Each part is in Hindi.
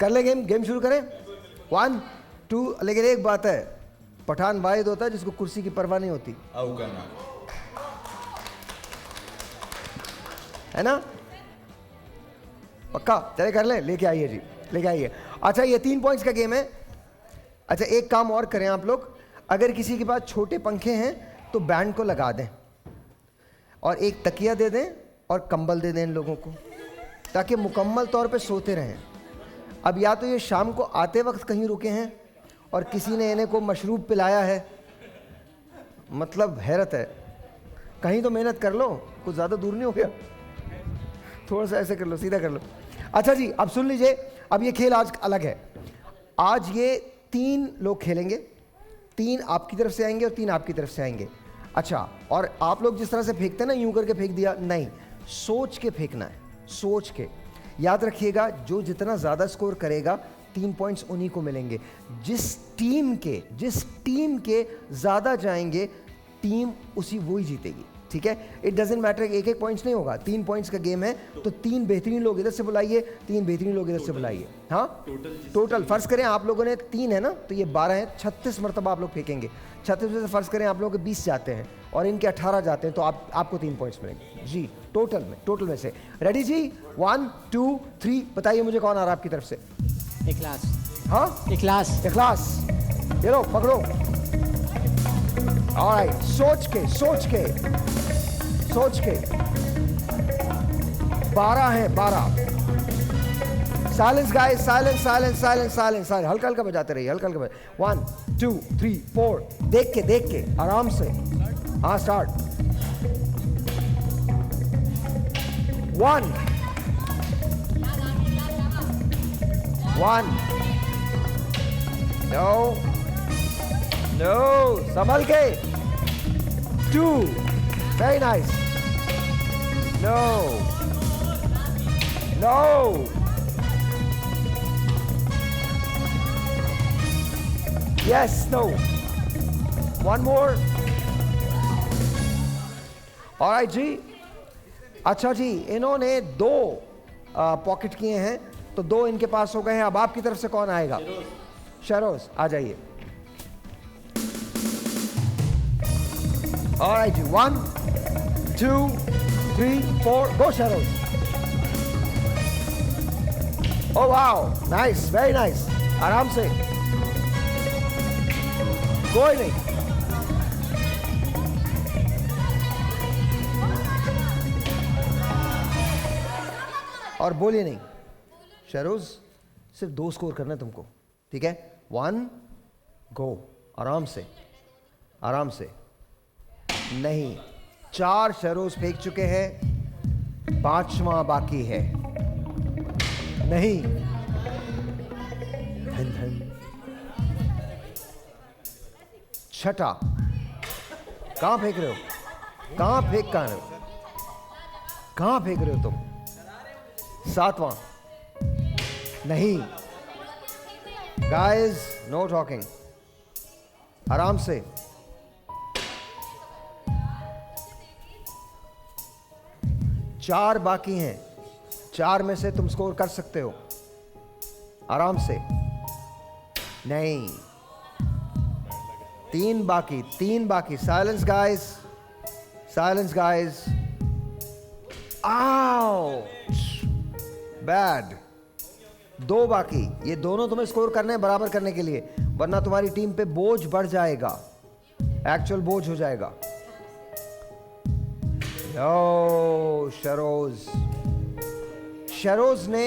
कर ले गेम शुरू करें। 1 2। लेकिन एक बात है, पठान वाहिद होता है जिसको कुर्सी की परवाह नहीं होती, है ना? पक्का? चले कर ले, लेके आइए जी, लेके आइए। अच्छा ये 3 पॉइंट्स का गेम है। अच्छा एक काम और करें आप लोग, अगर किसी के पास छोटे पंखे हैं तो बैंड को लगा दें और एक तकिया दे दें और कंबल दे दें इन लोगों को, ताकि मुकम्मल तौर पे सोते रहें। अब या तो ये शाम को आते वक्त कहीं रुके हैं और किसी ने इन्हें को मशरूब पिलाया है, मतलब हैरत है। कहीं तो मेहनत कर लो, कुछ ज़्यादा दूर नहीं हो गया, थोड़ा सा ऐसे कर लो, सीधा कर लो। अच्छा जी अब सुन लीजिए, अब ये खेल आज अलग है। आज ये 3 लोग खेलेंगे, 3 आपकी तरफ से आएंगे और 3 आपकी तरफ से आएंगे। अच्छा, और आप लोग जिस तरह से फेंकते हैं ना, यूं करके फेंक दिया, नहीं, सोच के फेंकना है, सोच के। याद रखिएगा, जो जितना ज़्यादा स्कोर करेगा 3 पॉइंट्स उन्हीं को मिलेंगे। जिस टीम के ज़्यादा जाएंगे, टीम उसी वही जीतेगी, ठीक है? इट डजेंट मैटर, एक पॉइंट्स नहीं होगा, 3 पॉइंट्स का गेम है। तो 3 बेहतरीन लोग इधर से बुलाइए, 3 बेहतरीन लोग इधर से बुलाइए। हाँ टोटल फर्ज करें आप लोगों ने 3 है ना, तो ये 12 है, 36 मरतबा आप लोग फेंकेंगे। 36 में से फर्ज करें आप लोगों के 20 जाते हैं और इनके 18 जाते हैं, तो आपको 3 पॉइंट्स मिलेंगे जी टोटल में से। रेडी जी? 1 2 3 बताइए मुझे कौन आ रहा है आपकी तरफ से? इखलास। हाँ इखलास। ये लो पकड़ो। ऑलराइट, सोच के 12 है, 12। Silence guys, silence. हल्का बजाते रहिए, 1 2 3 4। देख के आराम से। हाँ स्टार्ट। 1 नो संभल के। 2 very nice. No yes no 1 more। Alright जी। अच्छा जी, इन्होंने 2 पॉकेट किए हैं, तो 2 इनके पास हो गए हैं। अब आपकी तरफ से कौन आएगा? शरोज आ जाइए। ऑलराइट जी, 1 2 3 4 go Saroj. Oh wow, nice, very nice. आराम से, कोई नहीं। और बोलिए नहीं। शरोज सिर्फ 2 स्कोर करना है तुमको, ठीक है? 1 गो। आराम से। नहीं, 4 शरोज फेंक चुके हैं, 5वां बाकी है। नहीं, धन 6ठा। कहां फेंक रहे हो? कहां फेंक रहे हो तुम? 7वां। नहीं गाइस, नो टॉकिंग, आराम से। चार बाकी हैं, 4 में से तुम स्कोर कर सकते हो, आराम से। नहीं, 3 बाकी। Silence guys. Ouch, bad. 2 बाकी। ये दोनों तुम्हें स्कोर करने हैं बराबर करने के लिए, वरना तुम्हारी टीम पे बोझ बढ़ जाएगा, एक्चुअल बोझ हो जाएगा। नो, शरोज ने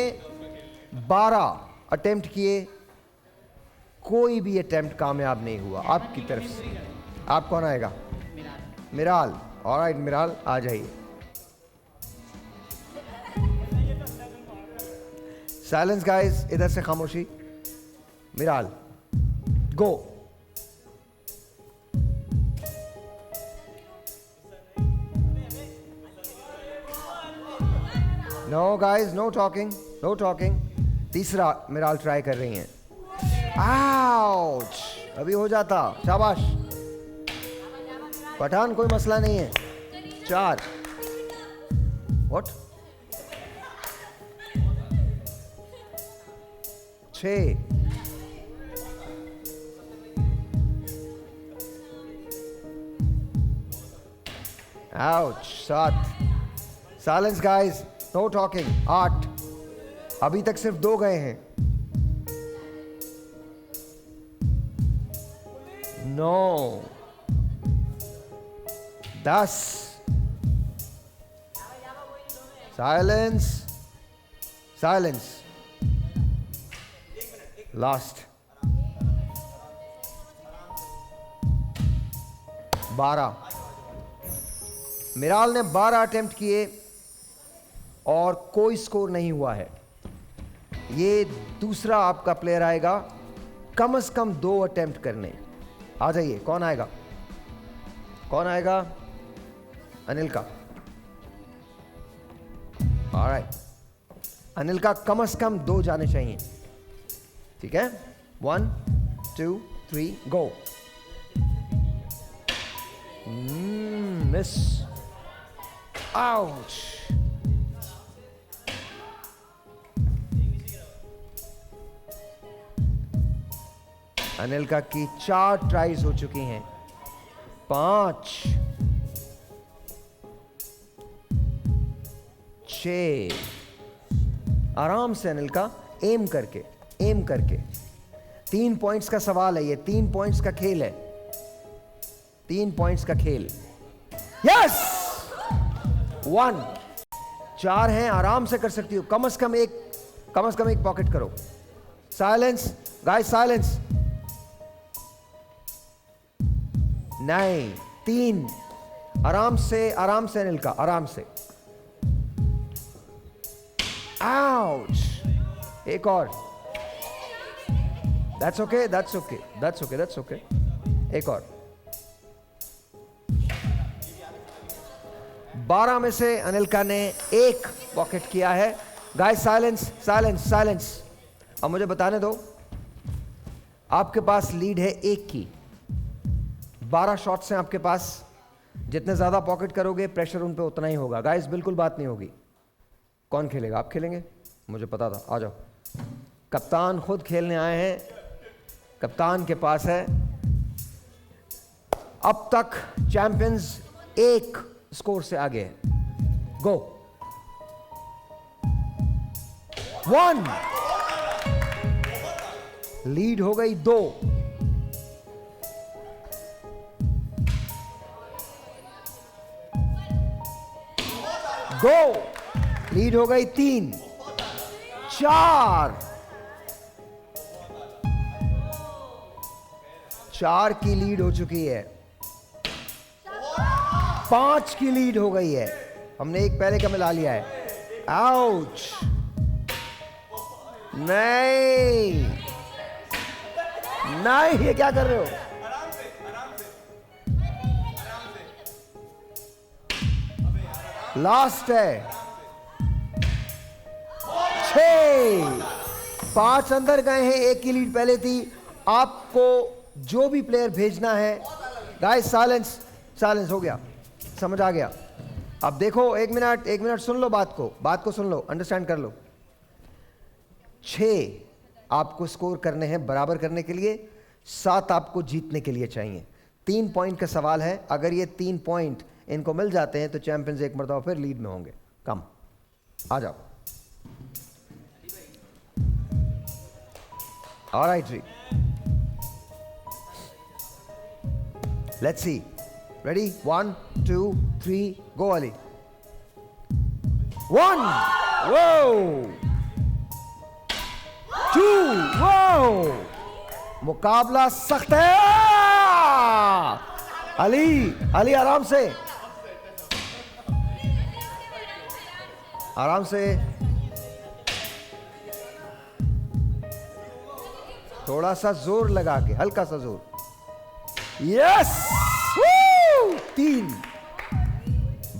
12 अटेम्प्ट किए, कोई भी अटेम्प्ट कामयाब नहीं हुआ आपकी तरफ से। आप कौन आएगा? मिराल। ऑलराइट मिराल, आ जाइए। साइलेंस गाइस, इधर से खामोशी। Miral go. No guys, no talking. तीसरा मिराल ट्राई कर रही हैं। आउच, अभी हो जाता। शाबाश पठान, कोई मसला नहीं है। 4। What? 6, ouch, 7, silence guys, no talking, 8, अभी तक सिर्फ 2 गए हैं, 9, 10, साइलेंस, साइलेंस, लास्ट, 12, मिराल ने 12 अटेम्प्ट किए और कोई स्कोर नहीं हुआ है। ये दूसरा आपका प्लेयर आएगा कम से कम 2 अटेम्प्ट करने। आ जाइए, कौन आएगा, कौन आएगा? अनिल का। ऑलराइट, अनिल का कम से कम 2 जाने चाहिए, ठीक है? 1, 2, 3, गो। मिस, आउच, अनिल का की 4 ट्राइज हो चुकी हैं, 5, 6, आराम से अनिल का, एम करके, एम करके। 3 पॉइंट्स का सवाल है ये, 3 पॉइंट्स का खेल है, 3 पॉइंट्स का खेल। यस, 1, 4 हैं, आराम से कर सकती हो, कम से कम एक पॉकेट करो। Silence guys, silence. नहीं, 3, आराम से अनिल का, आराम से। आउच, एक और। That's okay, that's okay, that's okay, that's okay. एक और। 12 में से अनिल का ने 1 पॉकेट किया है। Guys silence, silence, silence. अब मुझे बताने दो, आपके पास लीड है 1 की, 12 शॉट्स हैं आपके पास। जितने ज्यादा पॉकेट करोगे प्रेशर उन पे उतना ही होगा। गाइस बिल्कुल बात नहीं होगी। कौन खेलेगा? आप खेलेंगे? मुझे पता था। आ जाओ, कप्तान खुद खेलने आए हैं, कप्तान के पास है। अब तक चैंपियंस 1 स्कोर से आगे है। गो। 1, लीड हो गई 2, 2, लीड हो गई 3, 4 की लीड हो चुकी है, 5 की लीड हो गई है। हमने एक पहले का मिला लिया है। आउच, नहीं नहीं, ये क्या कर रहे हो? लास्ट है, 6, 5 अंदर गए हैं, 1 की लीड पहले थी। आपको जो भी प्लेयर भेजना है, गाइस साइलेंस, साइलेंस हो गया, समझ आ गया। अब देखो, 1 मिनट सुन लो, बात को सुन लो, अंडरस्टैंड कर लो। 6 आपको स्कोर करने हैं बराबर करने के लिए, 7 आपको जीतने के लिए चाहिए। 3 पॉइंट का सवाल है। अगर ये 3 पॉइंट इनको मिल जाते हैं तो चैंपियंस एक मरतबा फिर लीड में होंगे। कम, आ जाओ। ऑलराइट जी, लेट्स सी। रेडी? 1, 2, 3, गो अली। 1, वो 2, वो मुकाबला सख्त है। अली आराम से, आराम से, थोड़ा सा जोर लगा के, हल्का सा जोर। यस, 3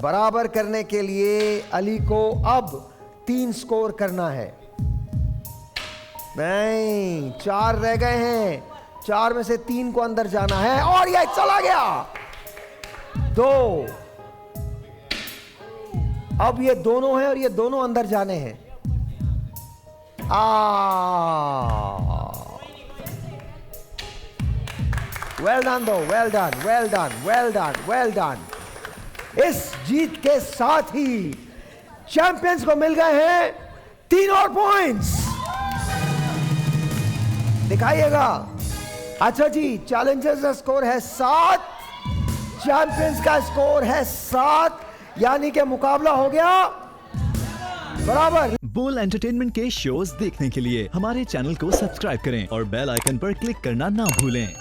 बराबर करने के लिए अली को अब 3 स्कोर करना है। नहीं, 4 रह गए हैं, 4 में से 3 को अंदर जाना है और यह चला गया। 2, अब ये दोनों हैं और ये दोनों अंदर जाने हैं। वेल डन दो, well done, well done, well done, well done. इस जीत के साथ ही चैंपियंस को मिल गए हैं 3 और पॉइंट्स। दिखाइएगा। अच्छा जी, चैलेंजर्स का स्कोर है 7, चैंपियंस का स्कोर है 7, यानी कि मुकाबला हो गया बराबर। बोल एंटरटेनमेंट के शोज देखने के लिए हमारे चैनल को सब्सक्राइब करें और बेल आइकन पर क्लिक करना ना भूलें।